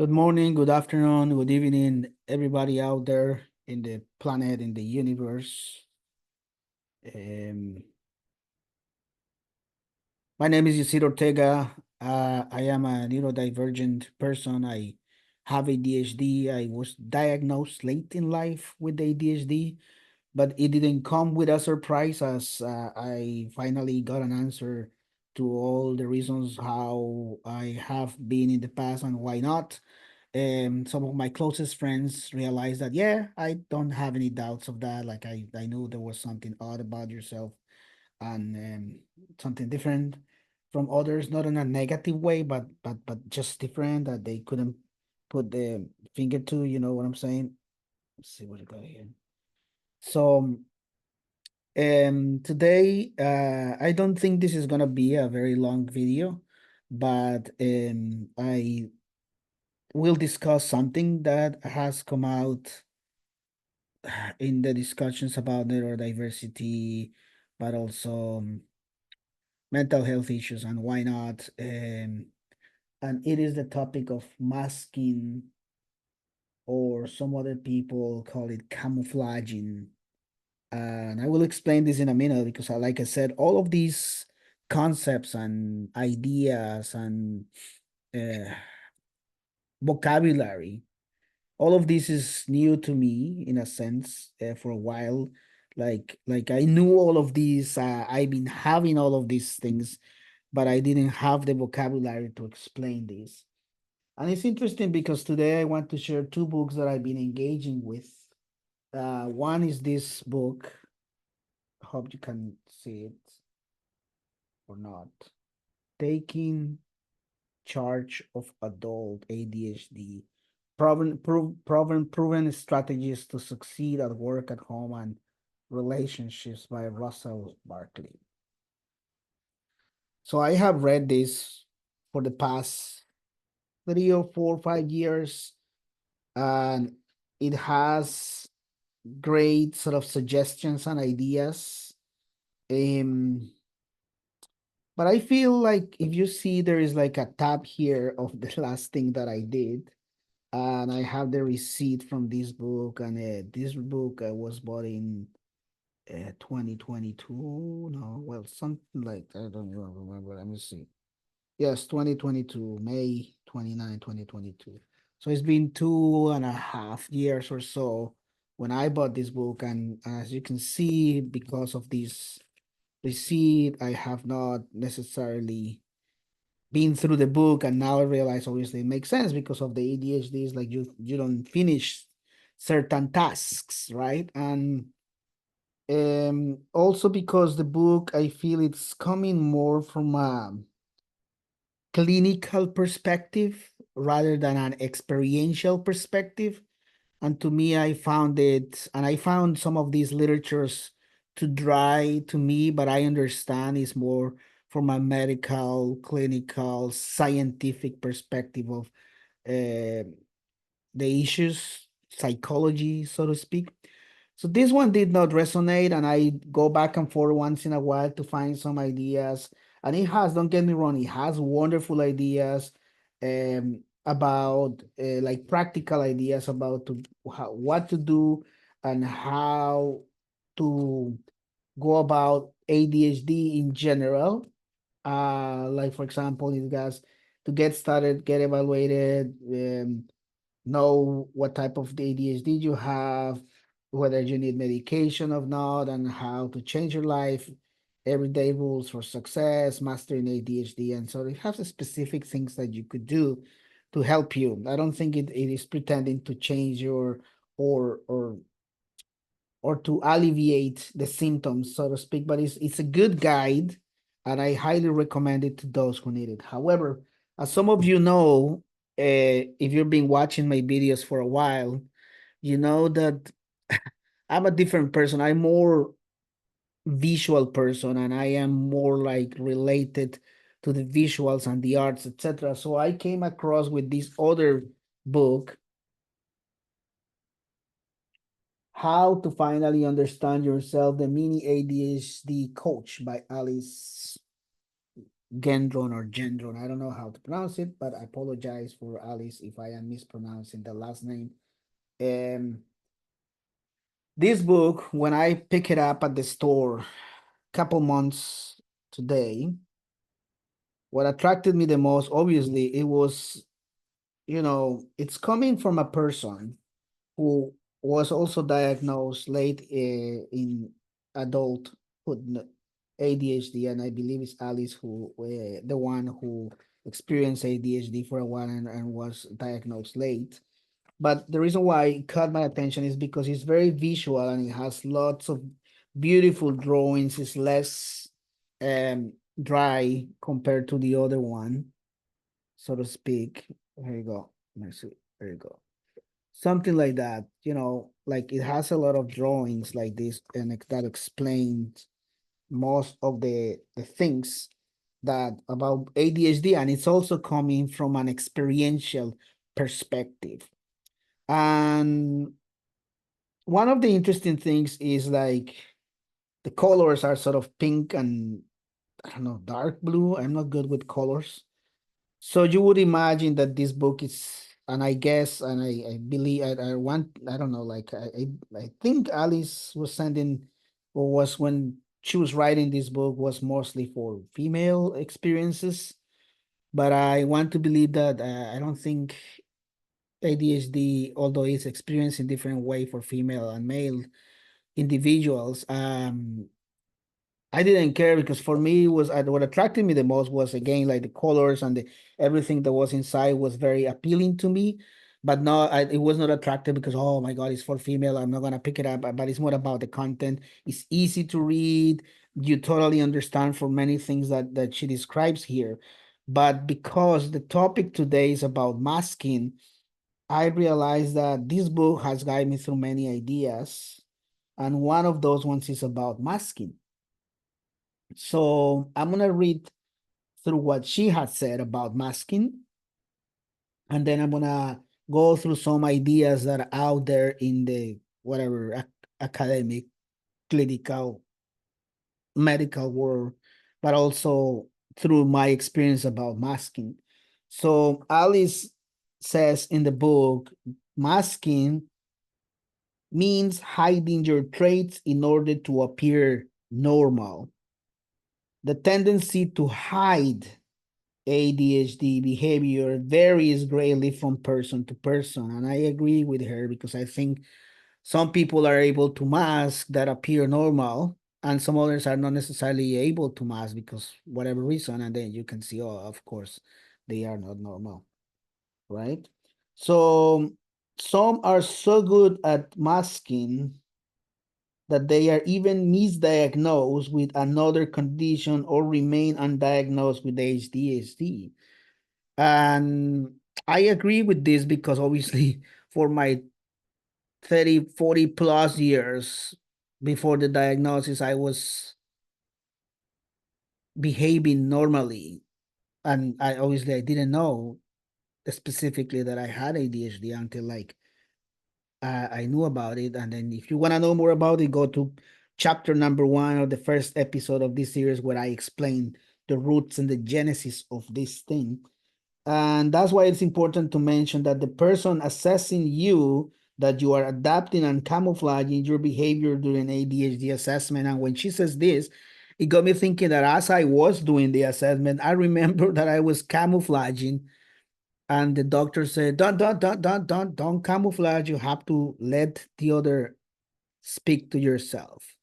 Good morning, good afternoon, good evening, everybody out there in the planet, in the universe. Um, my name is Yusir Ortega. I am a neurodivergent person. I have ADHD. I was diagnosed late in life with ADHD, but it didn't come with a surprise as I finally got an answer to all the reasons how I have been in the past and why not. Some of my closest friends realized that, yeah, I don't have any doubts of that. Like I knew there was something odd about yourself and something different from others, not in a negative way, but just different that they couldn't put the finger to, you know what I'm saying? Let's see what I got here. So today I don't think this is gonna be a very long video, but I will discuss something that has come out in the discussions about neurodiversity, but also mental health issues and why not. And it is the topic of masking, or some other people call it camouflaging. And I will explain this in a minute because, like I said, all of these concepts and ideas and uh, vocabulary, all of this is new to me in a sense for a while. Like I knew all of these. I've been having all of these things, but I didn't have the vocabulary to explain this. And it's interesting because today I want to share two books that I've been engaging with. One is this book. I hope you can see it or not. Taking Charge of Adult ADHD, proven strategies to succeed at work, at home, and relationships, by Russell Barkley. So I have read this for the past 3 or 4 or 5 years, and it has great sort of suggestions and ideas. Um, but I feel like if you see there is like a tab here of the last thing that I did, and I have the receipt from this book, and this book was bought in 2022. No, well, something like, I don't even remember. Let me see. Yes, 2022, May 29, 2022. So it's been 2.5 years or so when I bought this book, and as you can see, because of this receipt, I have not necessarily been through the book, and now I realize obviously it makes sense because of the ADHD. Is like you don't finish certain tasks, right? And also because the book, I feel it's coming more from a clinical perspective rather than an experiential perspective. And to me, I found it, and I found some of these literatures to dry to me, but I understand it's more from a medical, clinical, scientific perspective of uh, the issues, psychology, so to speak. So this one did not resonate, and I go back and forth once in a while to find some ideas. And it has, don't get me wrong, it has wonderful ideas about like practical ideas about what to do and how to go about ADHD in general. Like for example, it has to get started, get evaluated, know what type of ADHD you have, whether you need medication or not, and how to change your life, everyday rules for success, mastering ADHD. And so it has specific things that you could do to help you. I don't think it is pretending to change your or or or to alleviate the symptoms, so to speak, but it's a good guide, and I highly recommend it to those who need it. However, as some of you know, if you've been watching my videos for a while, you know that I'm a different person. I'm more visual person, and I am more like related to the visuals and the arts, etc. So I came across with this other book, How to Finally Understand Yourself, the Mini ADHD Coach by Alice. Gendron or Gendron. I don't know how to pronounce it, but I apologize for Alice if I am mispronouncing the last name. Um, this book, when I pick it up at the store, couple months today, what attracted me the most, obviously, it was, it's coming from a person who was also diagnosed late in adulthood, ADHD, and I believe it's Alice who, the one who experienced ADHD for a while and was diagnosed late. But the reason why it caught my attention is because it's very visual and it has lots of beautiful drawings. It's less um, dry compared to the other one, so to speak. Here you go. Let's see. There you go. Something like that, like it has a lot of drawings like this, and that explains most of the things that about ADHD, and it's also coming from an experiential perspective. And one of the interesting things is like the colors are sort of pink and I don't know, dark blue. I'm not good with colors. So you would imagine that this book is, and I guess, and I believe, I want, I don't know, like I think Alice was sending, or was when she was writing this book was mostly for female experiences. But I want to believe that I don't think ADHD, although it's experienced in different way for female and male individuals, I didn't care because for me it was what attracted me the most was again like the colors and the everything that was inside was very appealing to me. But no, it was not attractive because oh my God, it's for female. I'm not gonna pick it up. But it's more about the content. It's easy to read. You totally understand for many things that she describes here. But because the topic today is about masking, I realized that this book has guided me through many ideas, and one of those ones is about masking. So I'm gonna read through what she has said about masking, and then I'm gonna go through some ideas that are out there in the whatever academic, clinical, medical world, but also through my experience about masking. So Alice says in the book, masking means hiding your traits in order to appear normal. The tendency to hide ADHD behavior varies greatly from person to person. And I agree with her because I think some people are able to mask that appear normal, and some others are not necessarily able to mask because whatever reason. And then you can see, oh, of course, they are not normal, right? So some are so good at masking that they are even misdiagnosed with another condition or remain undiagnosed with ADHD. And I agree with this because obviously for my 30, 40 plus years before the diagnosis, I was behaving normally. And I didn't know specifically that I had ADHD until like I knew about it. And then if you want to know more about it, go to chapter number 1 of the first episode of this series where I explain the roots and the genesis of this thing. And that's why it's important to mention that the person assessing you, that you are adapting and camouflaging your behavior during ADHD assessment. And when she says this, it got me thinking that as I was doing the assessment, I remember that I was camouflaging, and the doctor said, don't camouflage. You have to let the other speak to yourself.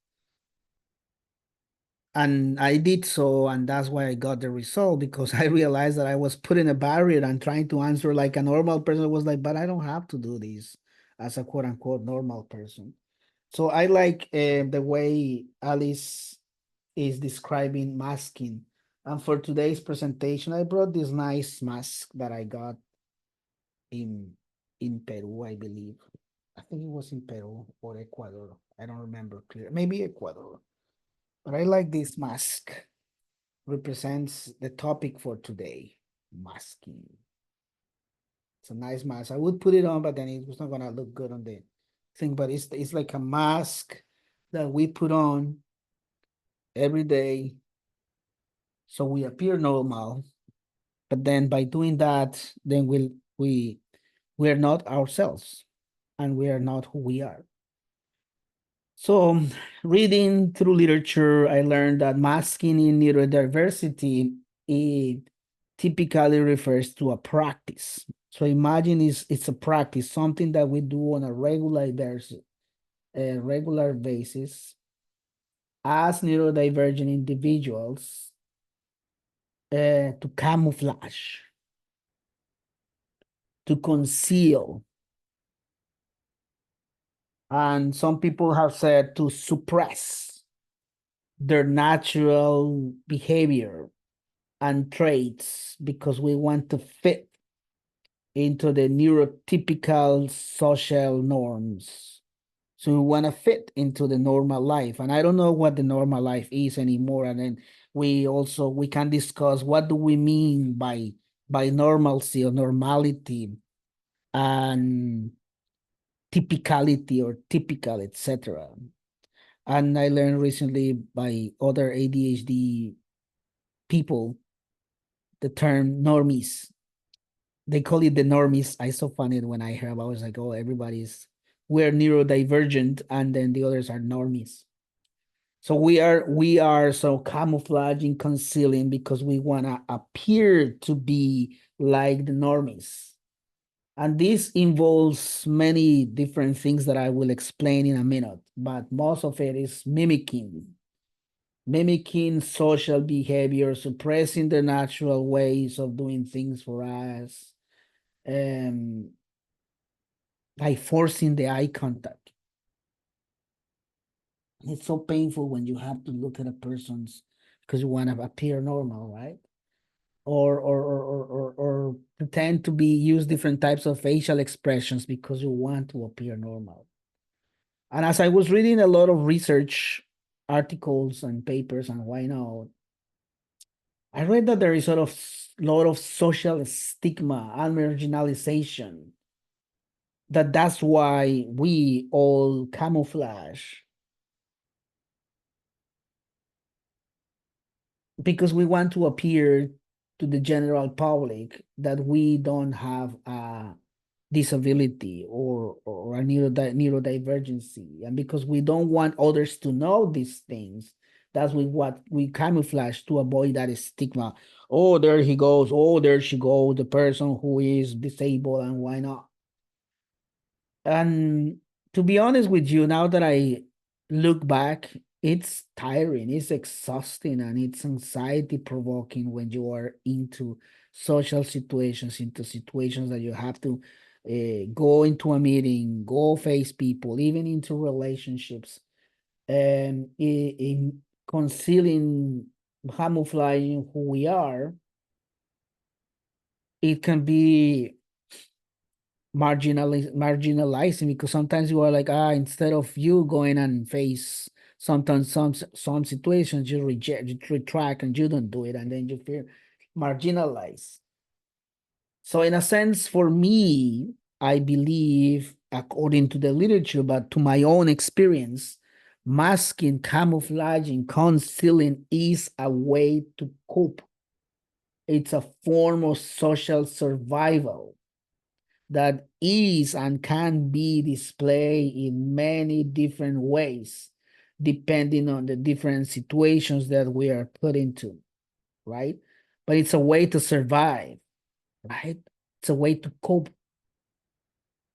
And I did so, and that's why I got the result because I realized that I was putting a barrier and trying to answer like a normal person. I was like, but I don't have to do this as a quote unquote normal person. So I like the way Alice is describing masking. And for today's presentation, I brought this nice mask that I got in in Peru, I believe. I think it was in Peru or Ecuador. I don't remember clear. Maybe Ecuador. But I like this mask. Represents the topic for today, masking. It's a nice mask. I would put it on, but then it was not gonna look good on the thing. But it's like a mask that we put on every day So we appear normal, but then by doing that, then we're not ourselves, and we are not who we are. So, reading through literature, I learned that masking in neurodiversity, it typically refers to a practice. So imagine it's a practice, something that we do on a regular basis as neurodivergent individuals, to camouflage, to conceal, and some people have said to suppress their natural behavior and traits because we want to fit into the neurotypical social norms. So we want to fit into the normal life. And I don't know what the normal life is anymore. And then we can discuss what do we mean by normalcy or normality and typicality or typical, etc. And I learned recently by other ADHD people the term normies. They call it the normies. I so funny when I heard about it. I was like, oh, we're neurodivergent, and then the others are normies. So we are so camouflaging, concealing because we wanna appear to be like the normies. And this involves many different things that I will explain in a minute, but most of it is mimicking social behavior, suppressing the natural ways of doing things for us, um, by forcing the eye contact. It's so painful when you have to look at a person's because you want to appear normal, right? Or pretend to be use different types of facial expressions because you want to appear normal. And as I was reading a lot of research articles and papers and why not, I read that there is a lot of social stigma and marginalization. That's why we all camouflage because we want to appear to the general public that we don't have a disability or a neurodivergency, and because we don't want others to know these things, that's what we camouflage to avoid that stigma. Oh, there he goes. Oh, there she goes, the person who is disabled, and why not? And to be honest with you, now that I look back, it's tiring, it's exhausting, and it's anxiety provoking when you are into social situations, into situations that you have to go into a meeting, go face people, even into relationships, and in concealing, camouflaging who we are. It can be marginalizing because sometimes you are like, instead of you going and face sometimes some situations, you reject, you retract, and you don't do it, and then you feel marginalized. So in a sense, for me, I believe, according to the literature, but to my own experience, masking, camouflaging, concealing is a way to cope. It's a form of social survival that is and can be displayed in many different ways, depending on the different situations that we are put into, right? But it's a way to survive, right? It's a way to cope.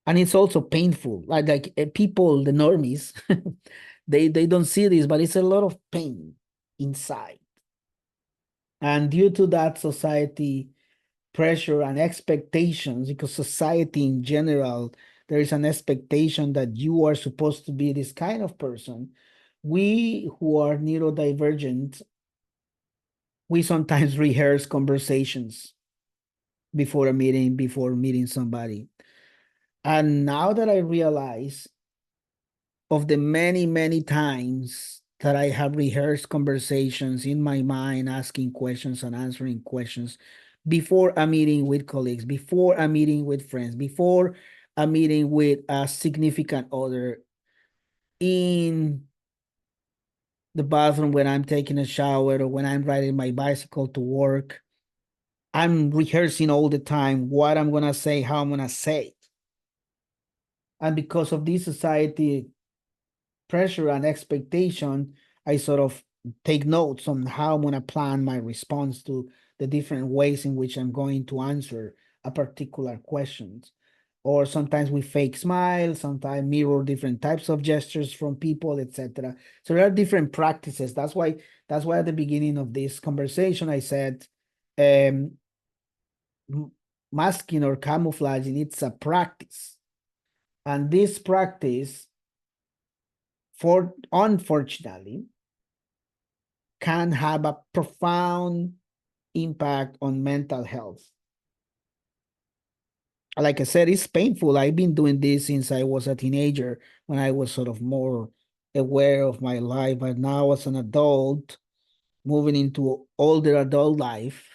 And it's also painful. People, the normies, they don't see this, but it's a lot of pain inside. And due to that, society pressure and expectations, because society in general, there is an expectation that you are supposed to be this kind of person. We who are neurodivergent, we sometimes rehearse conversations before meeting somebody. And now that I realize of the many, many times that I have rehearsed conversations in my mind, asking questions and answering questions before a meeting with colleagues, before a meeting with friends, before a meeting with a significant other, in the bathroom, when I'm taking a shower, or when I'm riding my bicycle to work. I'm rehearsing all the time what I'm gonna say, how I'm gonna say it. And because of this society pressure and expectation, I sort of take notes on how I'm gonna plan my response to the different ways in which I'm going to answer a particular question. Or sometimes we fake smile, sometimes mirror different types of gestures from people, etc. So there are different practices. That's why at the beginning of this conversation I said, um, masking or camouflaging, it's a practice. And this practice, for unfortunately, can have a profound impact on mental health. Like I said, it's painful. I've been doing this since I was a teenager, when I was sort of more aware of my life. But now, as an adult, moving into older adult life,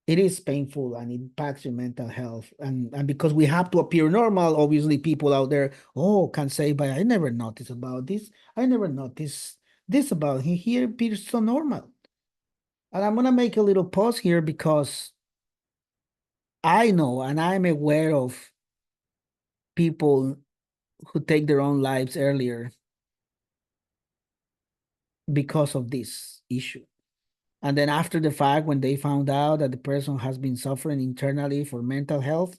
it is painful and it impacts your mental health. And because we have to appear normal, obviously people out there, oh, can say, but I never noticed about this. I never noticed this about him. He appears so normal. And I'm gonna make a little pause here, because I know and I'm aware of people who take their own lives earlier because of this issue. And then after the fact, when they found out that the person has been suffering internally for mental health,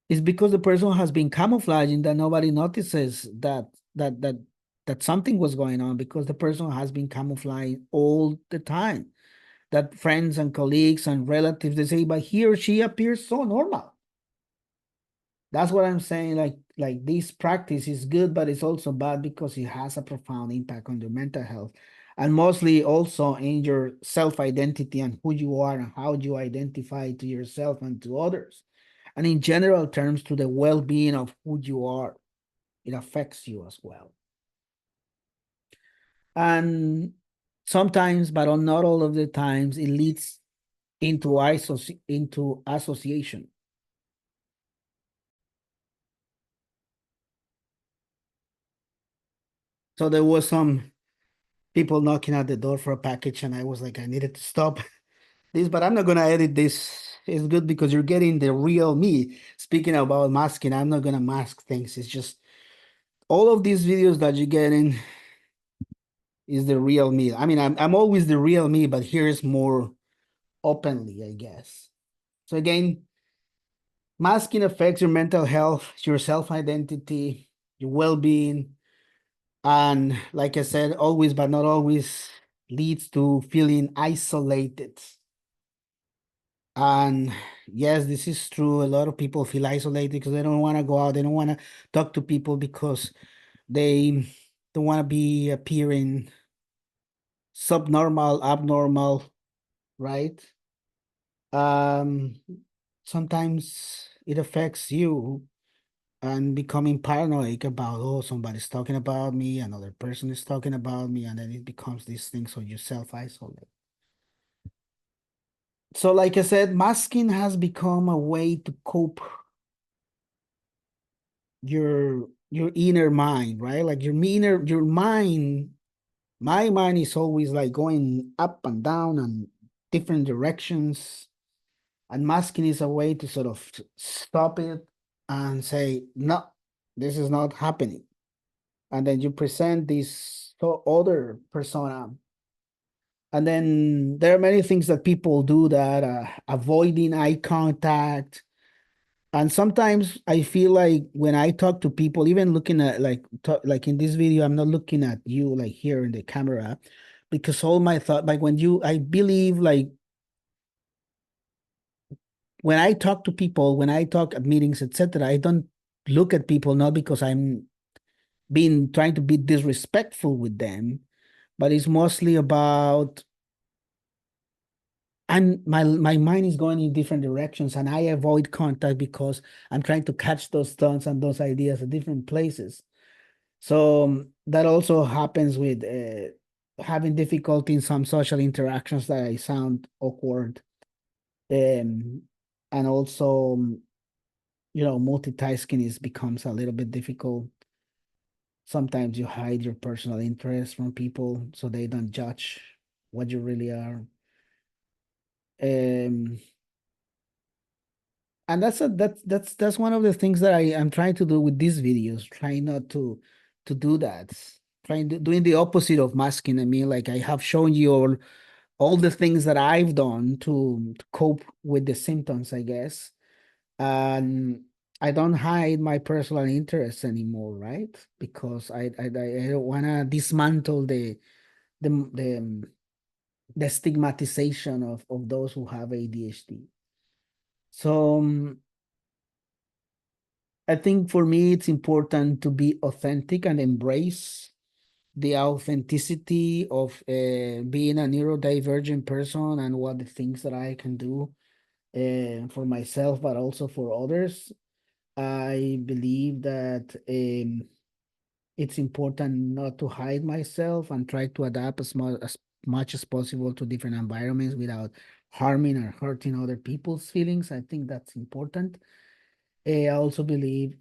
it's because the person has been camouflaging, that nobody notices that something was going on, because the person has been camouflaging all the time. That friends and colleagues and relatives, they say, but he or she appears so normal. That's what I'm saying. Like this practice is good, but it's also bad because it has a profound impact on your mental health, and mostly also in your self-identity and who you are and how you identify to yourself and to others. And in general terms, to the well-being of who you are. It affects you as well. And sometimes, but not all of the times, it leads into association. So there was some people knocking at the door for a package, and I was like, I needed to stop this, but I'm not gonna edit this. It's good because you're getting the real me. Speaking about masking, I'm not gonna mask things. It's just all of these videos that you're getting is the real me. I mean, I'm always the real me, but here is more openly, I guess. So again, masking affects your mental health, your self-identity, your well-being, and like I said, always but not always leads to feeling isolated. And yes, this is true. A lot of people feel isolated because they don't want to go out. They don't want to talk to people because they don't want to be appearing subnormal, abnormal, right? Um, Sometimes it affects you, and becoming paranoid about, oh, somebody's talking about me, another person is talking about me, and then it becomes this thing, so you self-isolate. So like I said, masking has become a way to cope your inner mind, right? Like your mind, my mind is always like going up and down and different directions. And masking is a way to sort of stop it and say, no, this is not happening. And then you present this other persona. And then there are many things that people do, that avoiding eye contact. And sometimes I feel like when I talk to people, even looking at like in this video, I'm not looking at you like here in the camera, because all my thought, like I believe, like when I talk to people, when I talk at meetings, etc., I don't look at people, not because I'm being trying to be disrespectful with them, but it's mostly about, and my mind is going in different directions, and I avoid contact because I'm trying to catch those thoughts and those ideas at different places. So that also happens with having difficulty in some social interactions that I sound awkward, um, and also multitasking is becomes a little bit difficult. Sometimes you hide your personal interests from people so they don't judge what you really are. Um, and that's one of the things that I'm trying to do with these videos, trying not to do that. Doing the opposite of masking. I mean, like I have shown you all the things that I've done to cope with the symptoms, I guess. And I don't hide my personal interests anymore, right? Because I don't want to dismantle the the the stigmatization of those who have ADHD. So I think for me it's important to be authentic and embrace the authenticity of being a neurodivergent person and what the things that I can do for myself, but also for others. I believe that it's important not to hide myself and try to adapt as much as possible to different environments without harming or hurting other people's feelings. I think that's important. I also believe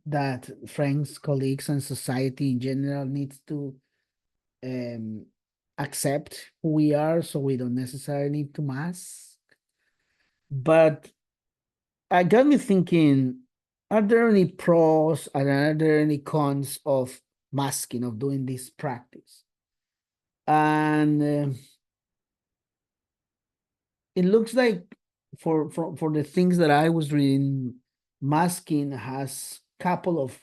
that friends, colleagues, and society in general needs to um, accept who we are, so we don't necessarily need to mask. But I got me thinking, are there any pros and are there any cons of masking, of doing this practice? And it looks like for the things that I was reading, masking has couple of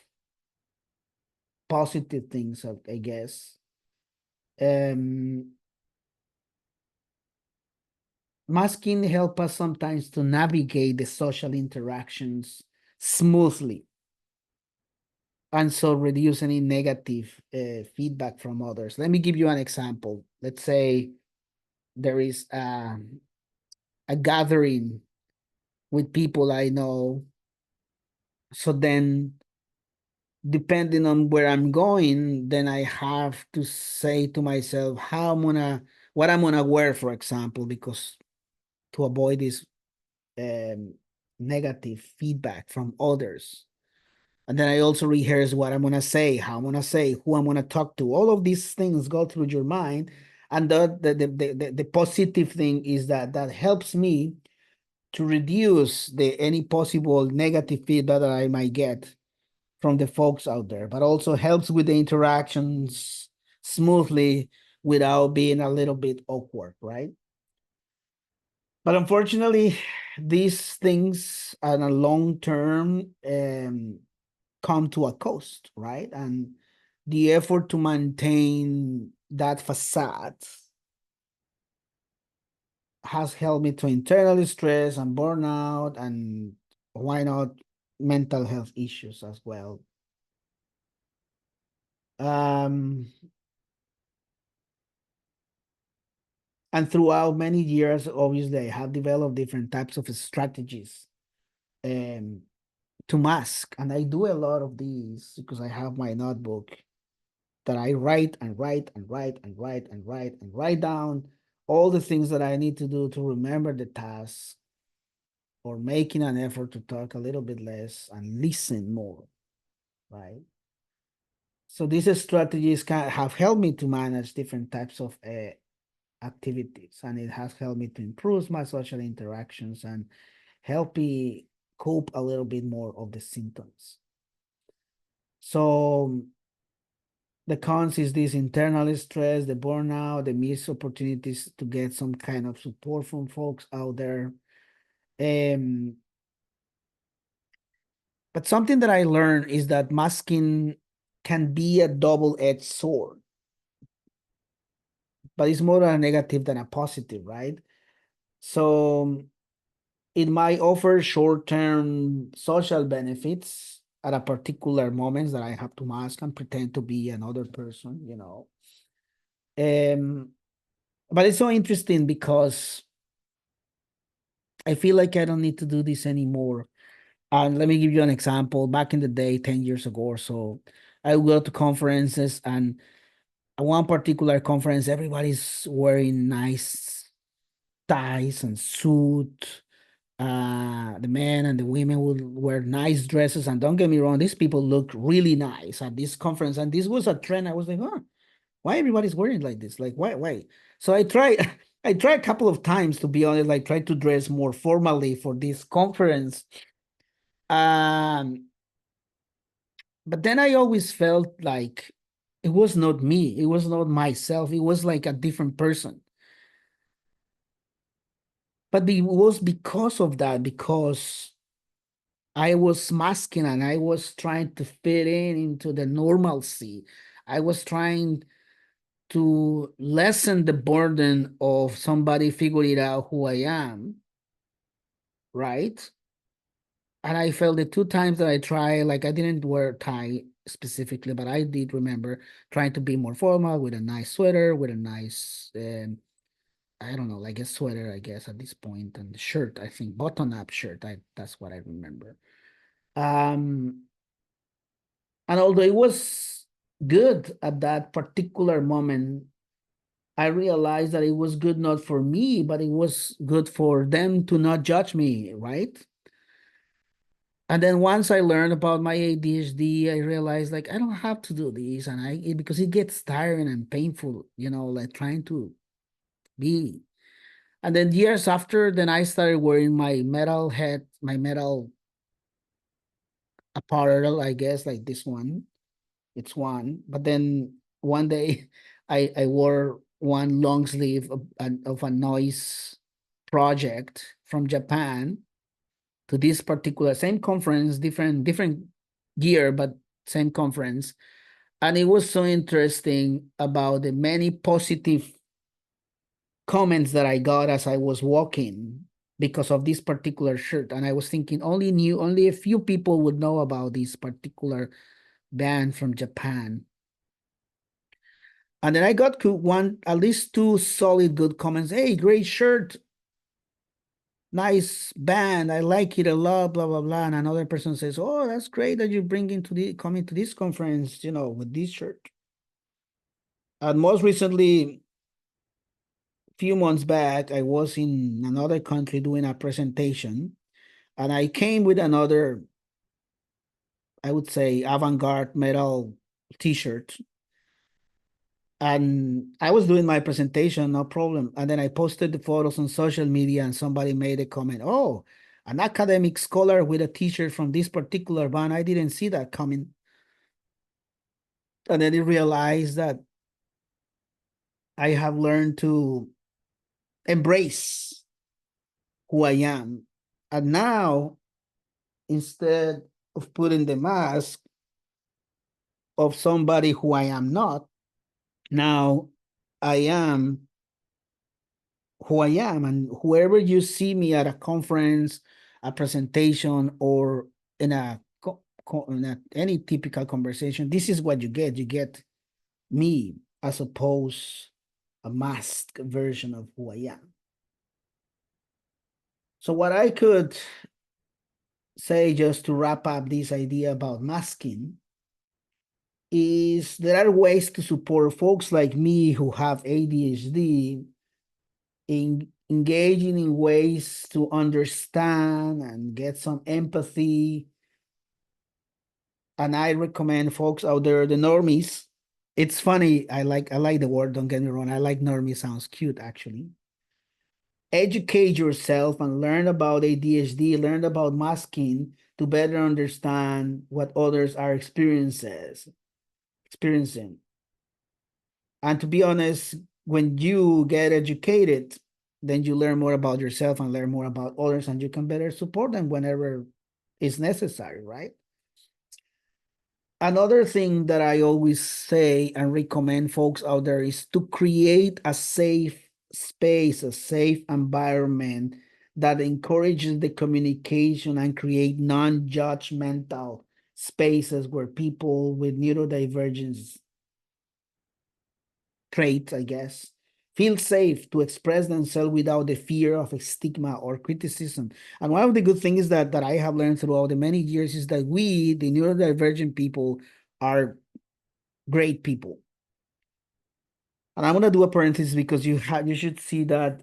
positive things, I guess. Um, Masking help us sometimes to navigate the social interactions smoothly, and so reduce any negative feedback from others. Let me give you an example. Let's say there is a gathering with people I know. So then, depending on where I'm going, then I have to say to myself how what I'm gonna wear, for example, because to avoid this um, negative feedback from others. And then I also rehearse what I'm gonna say, how I'm gonna say, who I'm gonna talk to. All of these things go through your mind, and the positive thing is that that helps me to reduce the any possible negative feedback that I might get from the folks out there, but also helps with the interactions smoothly without being a little bit awkward, right? But unfortunately, these things on a long term come to a cost, right? And the effort to maintain that facade has helped me to internally stress and burnout, and why not mental health issues as well. Um, and throughout many years, obviously, I have developed different types of strategies um, to mask, and I do a lot of these because I have my notebook that I write and write and write and write and write and write down all the things that I need to do to remember the task, or making an effort to talk a little bit less and listen more, right? So these strategies have helped me to manage different types of activities, and it has helped me to improve my social interactions and help me cope a little bit more of the symptoms. So the cons is this internal stress, the burnout, the missed opportunities to get some kind of support from folks out there. Um, but something that I learned is that masking can be a double-edged sword, but it's more a negative than a positive, right? So it might offer short-term social benefits at a particular moments that I have to mask and pretend to be another person, you know. Um, but it's so interesting because I feel like I don't need to do this anymore. And let me give you an example. Back in the day, 10 years ago or so, I would go to conferences, and at one particular conference, everybody's wearing nice ties and suit, The men and the women would wear nice dresses. And don't get me wrong, these people look really nice at this conference. And this was a trend. I was like, oh, why everybody's wearing like this? Like, why? So I tried, I tried a couple of times, to be honest, like try to dress more formally for this conference. Um, but then I always felt like it was not me. It was not myself. It was like a different person. But it was because of that, because I was masking and I was trying to fit in into the normalcy. I was trying to lessen the burden of somebody figuring out who I am, right? And I felt the two times that I tried, like I didn't wear tie specifically, but I did remember trying to be more formal with a nice sweater, with a nice, I don't know, like a sweater, I guess, at this point, and the shirt, I think, button-up shirt. That's what I remember. Um, and although it was good at that particular moment, I realized that it was good not for me, but it was good for them to not judge me, right? And then once I learned about my ADHD, I realized like I don't have to do this, and because it gets tiring and painful, like trying to be. And then years after, then I started wearing my metal apparel, I guess, like this one. It's one. But then one day I wore one long sleeve of a noise project from Japan to this particular same conference, different gear, but same conference. And it was so interesting about the many positive comments that I got as I was walking because of this particular shirt. And I was thinking only a few people would know about this particular band from Japan. And then I got at least two solid good comments. Hey, great shirt, nice band, I like it a lot, blah blah blah. And another person says, oh, that's great that you coming to this conference, with this shirt. And most recently, few months back, I was in another country doing a presentation, and I came with another, I would say, avant-garde metal t-shirt. And I was doing my presentation, no problem. And then I posted the photos on social media, and somebody made a comment, oh, an academic scholar with a t-shirt from this particular band. I didn't see that coming. And then I realized that I have learned to embrace who I am. And now, instead of putting the mask of somebody who I am not, now I am who I am. And whoever you see me at a conference, a presentation, or in any typical conversation, this is what you get. You get me as opposed a masked version of who I am. So what I could say, just to wrap up this idea about masking, is there are ways to support folks like me who have ADHD in engaging in ways to understand and get some empathy. And I recommend folks out there, the normies. It's funny, I like the word, don't get me wrong. I like normie, sounds cute actually. Educate yourself and learn about ADHD, learn about masking to better understand what others are experiencing. And to be honest, when you get educated, then you learn more about yourself and learn more about others, and you can better support them whenever it's necessary, right? Another thing that I always say and recommend folks out there is to create a safe space, a safe environment that encourages the communication and create non-judgmental spaces where people with neurodivergence traits, I guess, feel safe to express themselves without the fear of a stigma or criticism. And one of the good things that I have learned throughout the many years is that we, the neurodivergent people, are great people. And I'm gonna do a parenthesis because you should see that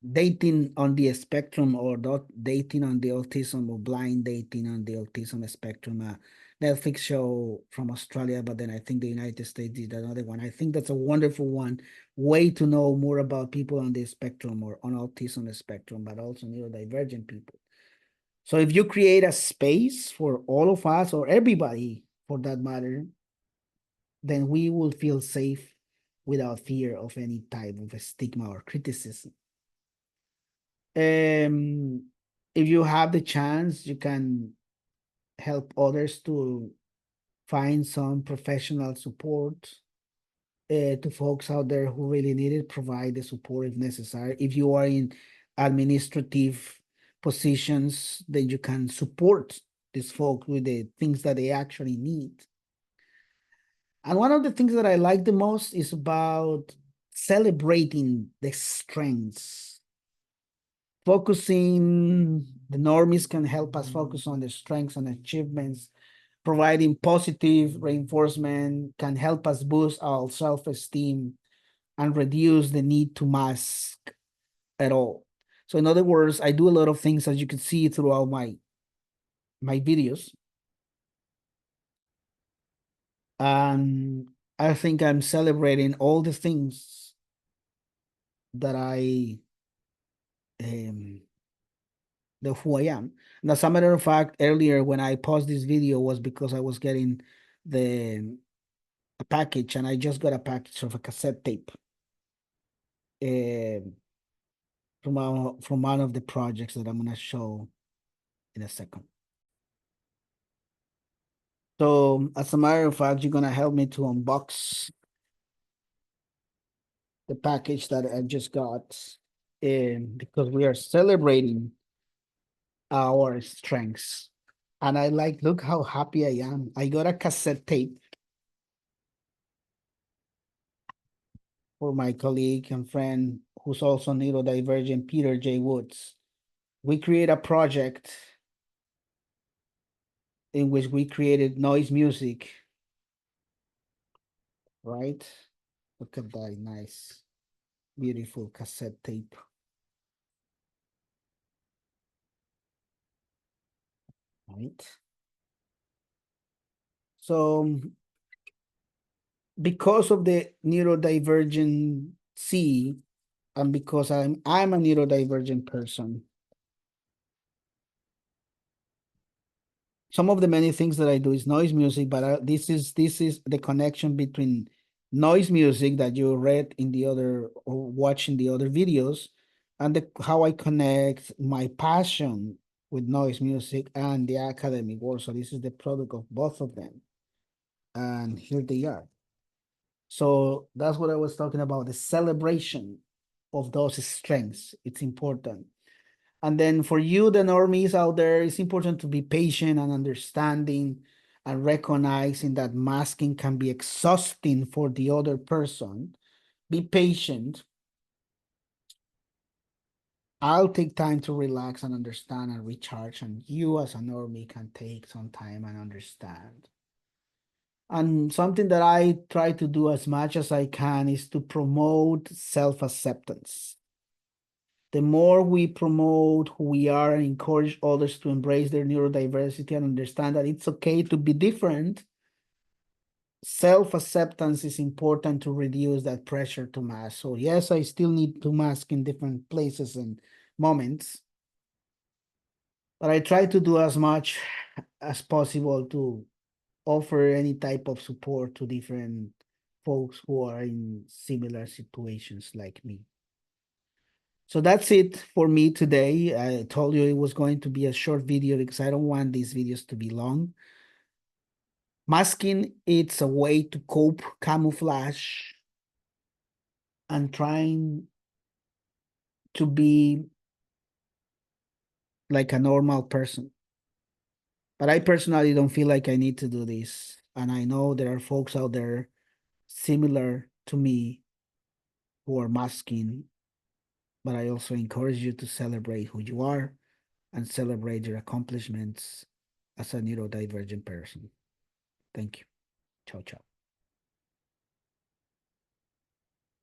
dating on the spectrum, or not dating on the autism, or blind dating on the autism spectrum. Netflix show from Australia, but then I think the United States did another one. I think that's a wonderful one, way to know more about people on the spectrum or on autism spectrum, but also neurodivergent people. So if you create a space for all of us, or everybody for that matter, then we will feel safe without fear of any type of a stigma or criticism. Um, if you have the chance, you can help others to find some professional support, to folks out there who really need it. Provide the support if necessary. If you are in administrative positions, then you can support these folks with the things that they actually need. And one of the things that I like the most is about celebrating the strengths. Focusing, the normies can help us focus on the strengths and achievements. Providing positive reinforcement can help us boost our self-esteem and reduce the need to mask at all. So in other words, I do a lot of things, as you can see throughout my videos. And I think I'm celebrating all the things that um, who I am. And as a matter of fact, earlier when I paused this video was because I was getting the a package, and I just got a package of a cassette tape uh, from one of the projects that I'm gonna show in a second. So as a matter of fact, you're gonna help me to unbox the package that I just got, because we are celebrating our strengths. And I like, look how happy I am. I got a cassette tape for my colleague and friend who's also neurodivergent, Peter J. Woods. We create a project in which we created noise music, right? Look at that nice, beautiful cassette tape, right? So because of the neurodivergency, and because I'm a neurodivergent person, some of the many things that I do is noise music, but this is the connection between noise music that you read in the other or watch in the other videos, and how I connect my passion with noise music and the academic world. So this is the product of both of them, and here they are. So that's what I was talking about, the celebration of those strengths. It's important. And then for you, the normies out there, it's important to be patient and understanding and recognizing that masking can be exhausting for the other person. Be patient. I'll take time to relax and understand and recharge, and you as a normie can take some time and understand. And something that I try to do as much as I can is to promote self-acceptance. The more we promote who we are and encourage others to embrace their neurodiversity and understand that it's okay to be different, self-acceptance is important to reduce that pressure to mask. So yes, I still need to mask in different places and moments, but I try to do as much as possible to offer any type of support to different folks who are in similar situations like me. So that's it for me today. I told you it was going to be a short video because I don't want these videos to be long. Masking, it's a way to cope, camouflage, and trying to be like a normal person. But I personally don't feel like I need to do this. And I know there are folks out there similar to me who are masking, but I also encourage you to celebrate who you are and celebrate your accomplishments as a neurodivergent person. Thank you. Ciao, ciao.